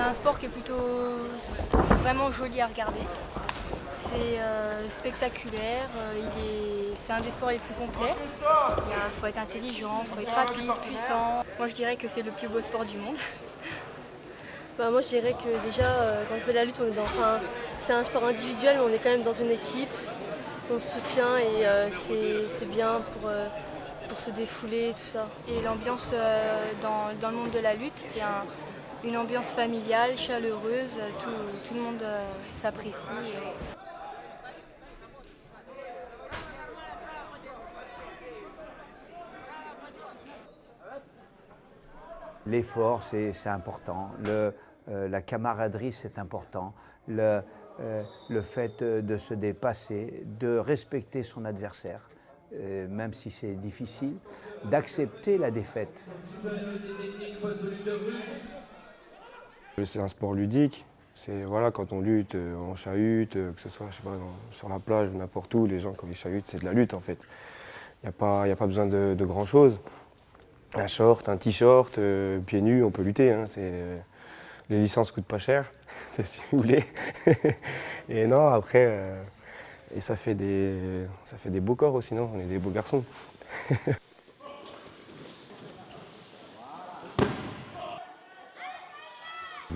un sport qui est plutôt vraiment joli à regarder. C'est spectaculaire, c'est un des sports les plus complets. Il faut être intelligent, il faut être rapide, puissant. Moi je dirais que c'est le plus beau sport du monde. Moi je dirais que déjà quand on fait de la lutte, c'est un sport individuel mais on est quand même dans une équipe, on se soutient et c'est bien pour se défouler et tout ça. Et l'ambiance dans le monde de la lutte, c'est une ambiance familiale, chaleureuse, tout le monde s'apprécie. L'effort, c'est important. La camaraderie, c'est important. Le fait de se dépasser, de respecter son adversaire, même si c'est difficile, d'accepter la défaite. C'est un sport ludique. C'est voilà, quand on lutte, on chahute, que ce soit je sais pas, sur la plage ou n'importe où, les gens quand ils chahutent, c'est de la lutte en fait. Il n'y a pas besoin de grand chose. Un short, un t-shirt, pieds nus, on peut lutter. Hein, les licences coûtent pas cher, si vous voulez. Et non, après, et ça fait des beaux corps aussi, non? On est des beaux garçons.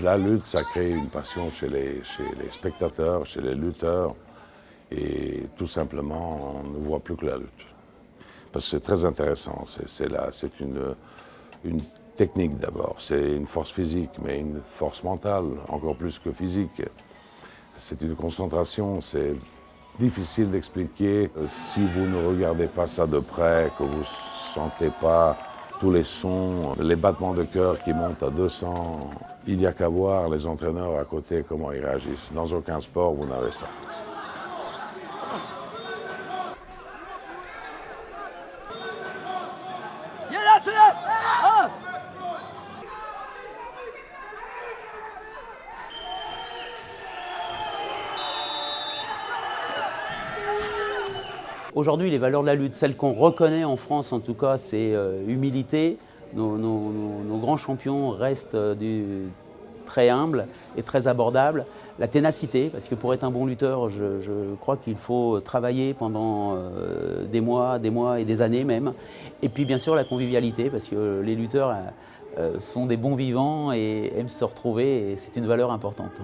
La lutte, ça crée une passion chez les spectateurs, chez les lutteurs. Et tout simplement, on ne voit plus que la lutte. Parce que c'est très intéressant. C'est une technique d'abord. C'est une force physique, mais une force mentale, encore plus que physique. C'est une concentration. C'est difficile d'expliquer si vous ne regardez pas ça de près, que vous ne sentez pas tous les sons, les battements de cœur qui montent à 200. Il n'y a qu'à voir les entraîneurs à côté, comment ils réagissent. Dans aucun sport, vous n'avez ça. Aujourd'hui, les valeurs de la lutte, celles qu'on reconnaît en France en tout cas, c'est humilité. Nos grands champions restent très humbles et très abordables. La ténacité, parce que pour être un bon lutteur, je crois qu'il faut travailler pendant des mois et des années même. Et puis bien sûr la convivialité, parce que les lutteurs sont des bons vivants et aiment se retrouver et c'est une valeur importante.